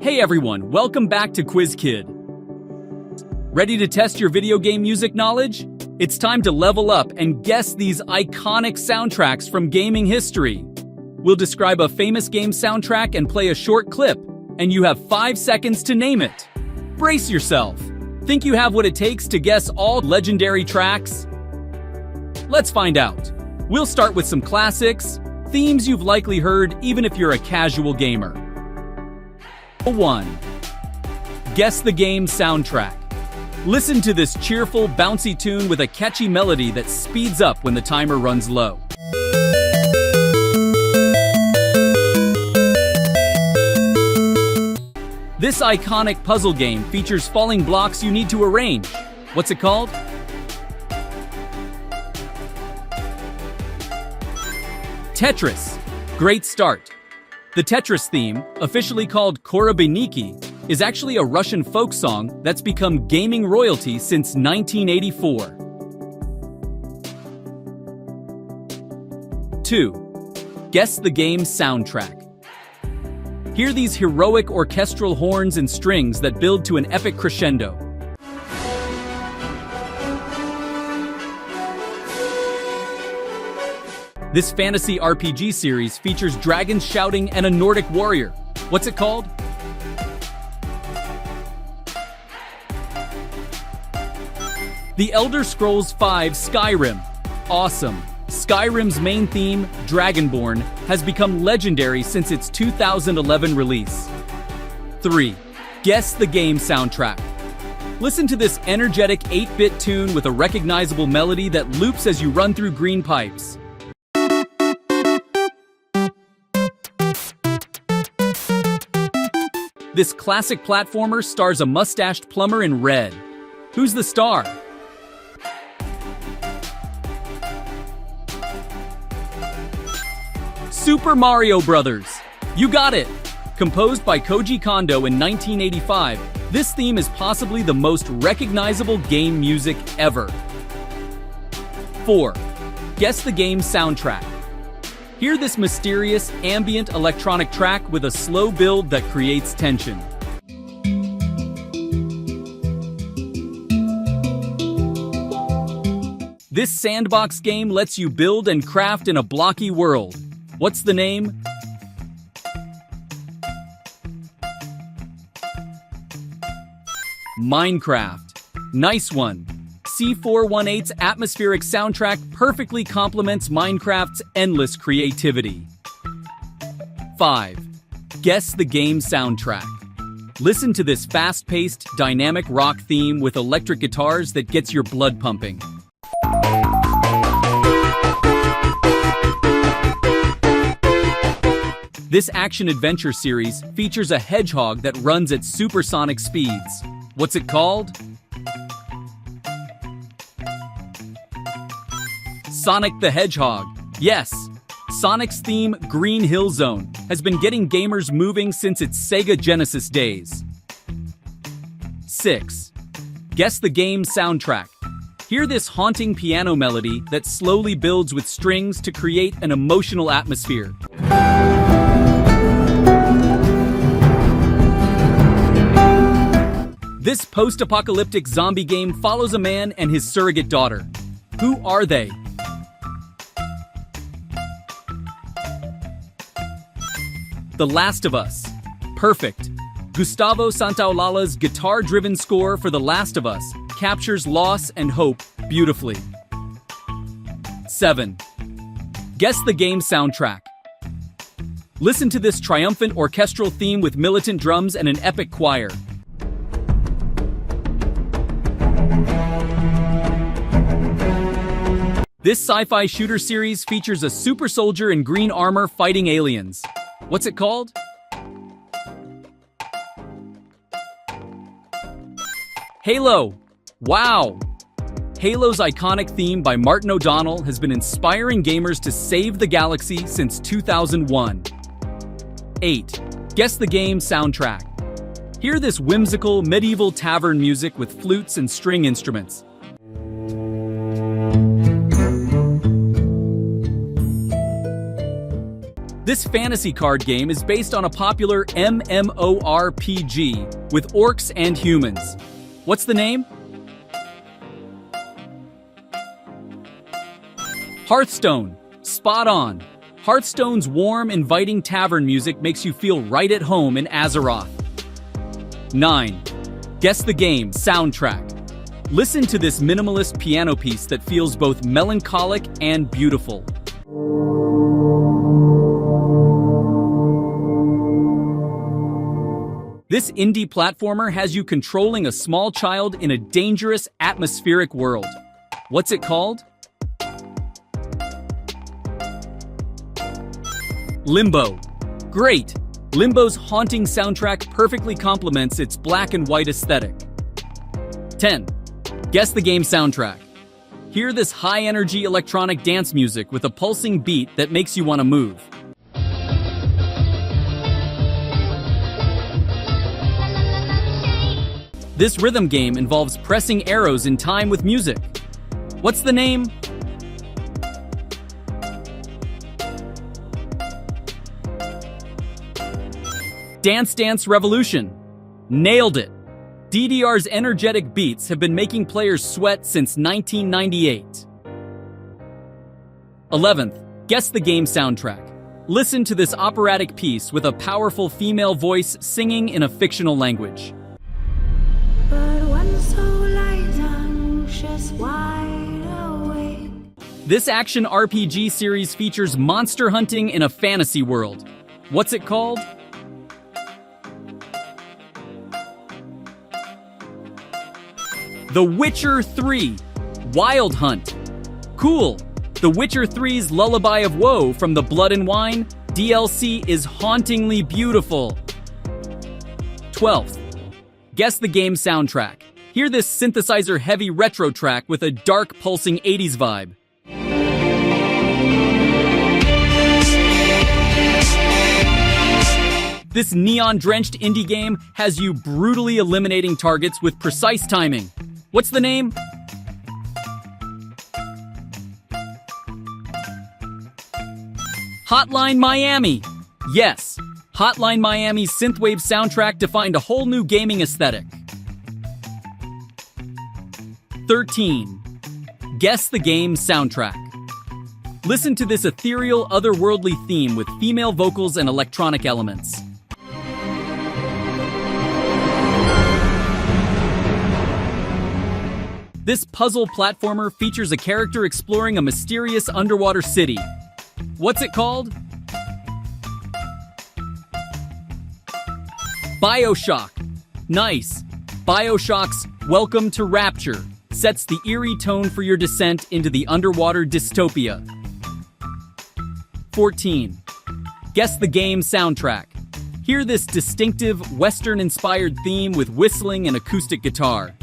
Hey everyone, welcome back to Quiz Kid. Ready to test your video game music knowledge? It's time to level up and guess these iconic soundtracks from gaming history. We'll describe a famous game soundtrack and play a short clip, and you have 5 seconds to name it. Brace yourself. Think you have what it takes to guess all legendary tracks? Let's find out. We'll start with some classics, themes you've likely heard even if you're a casual gamer. 1. Guess the game soundtrack. Listen to this cheerful, bouncy tune with a catchy melody that speeds up when the timer runs low. This iconic puzzle game features falling blocks you need to arrange. What's it called? Tetris. Great start. The Tetris theme, officially called Korabeniki, is actually a Russian folk song that's become gaming royalty since 1984. 2. Guess the game soundtrack. Hear these heroic orchestral horns and strings that build to an epic crescendo. This fantasy RPG series features dragons shouting and a Nordic warrior. What's it called? The Elder Scrolls V Skyrim. Awesome. Skyrim's main theme, Dragonborn, has become legendary since its 2011 release. 3. Guess the game soundtrack. Listen to this energetic 8-bit tune with a recognizable melody that loops as you run through green pipes. This classic platformer stars a mustached plumber in red. Who's the star? Super Mario Bros. You got it! Composed by Koji Kondo in 1985, this theme is possibly the most recognizable game music ever. 4. Guess the game soundtrack. Hear this mysterious, ambient electronic track with a slow build that creates tension. This sandbox game lets you build and craft in a blocky world. What's the name? Minecraft. Nice one. C418's atmospheric soundtrack perfectly complements Minecraft's endless creativity. 5. Guess the game soundtrack. Listen to this fast-paced, dynamic rock theme with electric guitars that gets your blood pumping. This action-adventure series features a hedgehog that runs at supersonic speeds. What's it called? Sonic the Hedgehog. Yes, Sonic's theme, Green Hill Zone, has been getting gamers moving since its Sega Genesis days. 6. Guess the game soundtrack. Hear this haunting piano melody that slowly builds with strings to create an emotional atmosphere. This post-apocalyptic zombie game follows a man and his surrogate daughter. Who are they? The Last of Us. Perfect. Gustavo Santaolall's guitar-driven score for The Last of Us captures loss and hope beautifully. 7. Guess the game soundtrack. Listen to this triumphant orchestral theme with militant drums and an epic choir. This sci-fi shooter series features a super soldier in green armor fighting aliens. What's it called? Halo. Wow! Halo's iconic theme by Martin O'Donnell has been inspiring gamers to save the galaxy since 2001. 8. Guess the game soundtrack. Hear this whimsical, medieval tavern music with flutes and string instruments. This fantasy card game is based on a popular MMORPG with orcs and humans. What's the name? Hearthstone. Spot on. Hearthstone's warm, inviting tavern music makes you feel right at home in Azeroth. 9. Guess the game soundtrack. Listen to this minimalist piano piece that feels both melancholic and beautiful. This indie platformer has you controlling a small child in a dangerous, atmospheric world. What's it called? Limbo. Great! Limbo's haunting soundtrack perfectly complements its black and white aesthetic. 10. Guess the game soundtrack. Hear this high-energy electronic dance music with a pulsing beat that makes you want to move. This rhythm game involves pressing arrows in time with music. What's the name? Dance Dance Revolution. Nailed it! DDR's energetic beats have been making players sweat since 1998. 11th, guess the game soundtrack. Listen to this operatic piece with a powerful female voice singing in a fictional language. But one soul lies anxious, wide awake. This action RPG series features monster hunting in a fantasy world. What's it called? The Witcher 3, Wild Hunt. Cool! The Witcher 3's Lullaby of Woe from the Blood and Wine DLC is hauntingly beautiful. 12th, guess the game soundtrack. Hear this synthesizer-heavy retro track with a dark, pulsing 80s vibe. This neon-drenched indie game has you brutally eliminating targets with precise timing. What's the name? Hotline Miami. Yes, Hotline Miami's synthwave soundtrack defined a whole new gaming aesthetic. 13. Guess the game soundtrack. Listen to this ethereal, otherworldly theme with female vocals and electronic elements. This puzzle platformer features a character exploring a mysterious underwater city. What's it called? BioShock. Nice. BioShock's Welcome to Rapture sets the eerie tone for your descent into the underwater dystopia. 14. Guess the game soundtrack. Hear this distinctive, Western-inspired theme with whistling and acoustic guitar.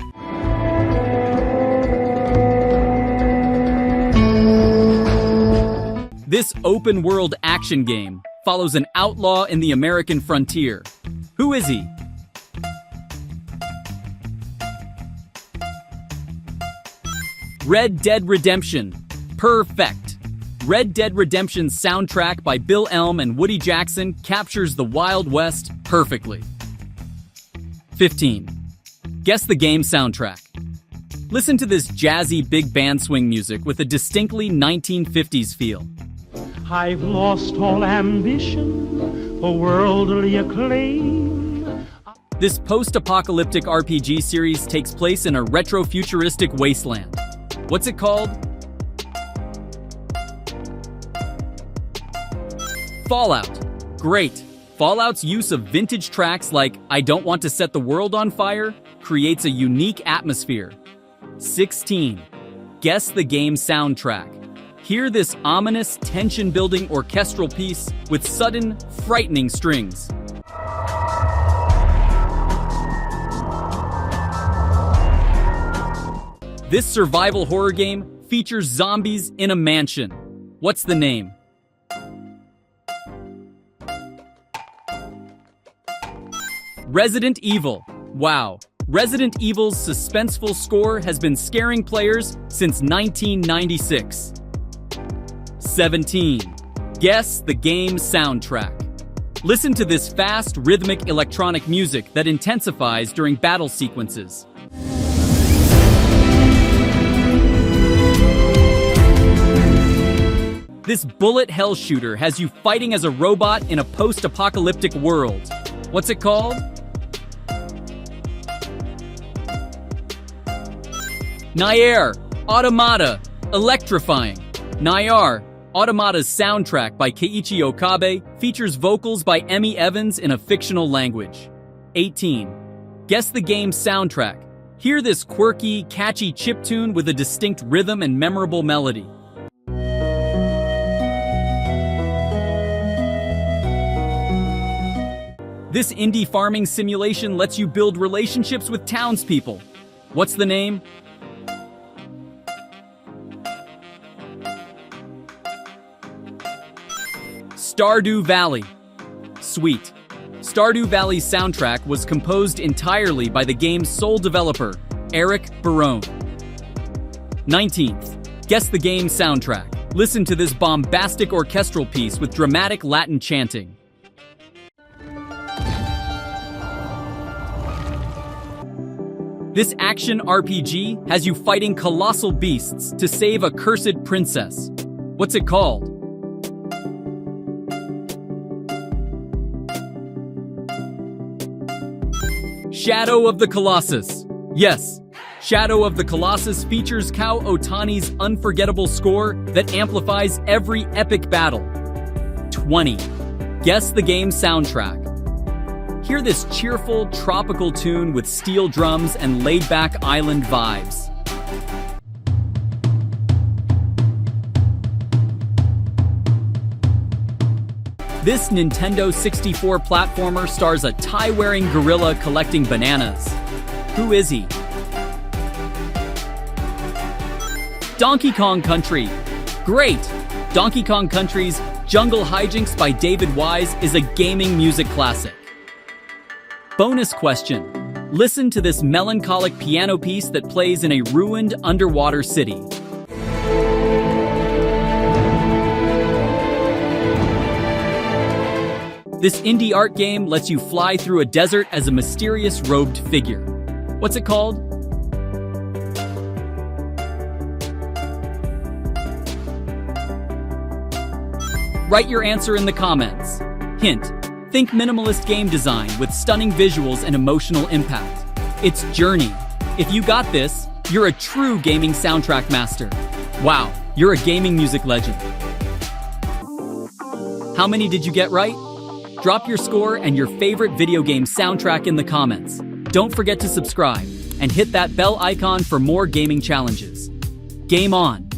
This open-world action game follows an outlaw in the American frontier. Who is he? Red Dead Redemption. Perfect. Red Dead Redemption's soundtrack by Bill Elm and Woody Jackson captures the Wild West perfectly. 15. Guess the game soundtrack. Listen to this jazzy big band swing music with a distinctly 1950s feel. I've lost all ambition for worldly acclaim. This post-apocalyptic RPG series takes place in a retro-futuristic wasteland. What's it called? Fallout. Great. Fallout's use of vintage tracks like I Don't Want to Set the World on Fire creates a unique atmosphere. 16. Guess the game soundtrack. Hear this ominous, tension-building orchestral piece with sudden, frightening strings. This survival horror game features zombies in a mansion. What's the name? Resident Evil. Wow. Resident Evil's suspenseful score has been scaring players since 1996. 17. Guess the game soundtrack. Listen to this fast, rhythmic electronic music that intensifies during battle sequences. This bullet hell shooter has you fighting as a robot in a post-apocalyptic world. What's it called? Nier, Automata, electrifying. Nier, Automata's soundtrack by Keiichi Okabe features vocals by Emmy Evans in a fictional language. 18. Guess the game's soundtrack. Hear this quirky, catchy chiptune with a distinct rhythm and memorable melody. This indie farming simulation lets you build relationships with townspeople. What's the name? Stardew Valley. Sweet. Stardew Valley's soundtrack was composed entirely by the game's sole developer, Eric Barone. 19th. Guess the game's soundtrack. Listen to this bombastic orchestral piece with dramatic Latin chanting. This action RPG has you fighting colossal beasts to save a cursed princess. What's it called? Shadow of the Colossus. Yes, Shadow of the Colossus features Kao Otani's unforgettable score that amplifies every epic battle. 20. Guess the game's soundtrack. Hear this cheerful, tropical tune with steel drums and laid-back island vibes. This Nintendo 64 platformer stars a tie-wearing gorilla collecting bananas. Who is he? Donkey Kong Country. Great! Donkey Kong Country's Jungle Hijinks by David Wise is a gaming music classic. Bonus question. Listen to this melancholic piano piece that plays in a ruined underwater city. This indie art game lets you fly through a desert as a mysterious robed figure. What's it called? Write your answer in the comments. Hint. Think minimalist game design with stunning visuals and emotional impact. It's Journey. If you got this, you're a true gaming soundtrack master. Wow, you're a gaming music legend. How many did you get right? Drop your score and your favorite video game soundtrack in the comments. Don't forget to subscribe and hit that bell icon for more gaming challenges. Game on!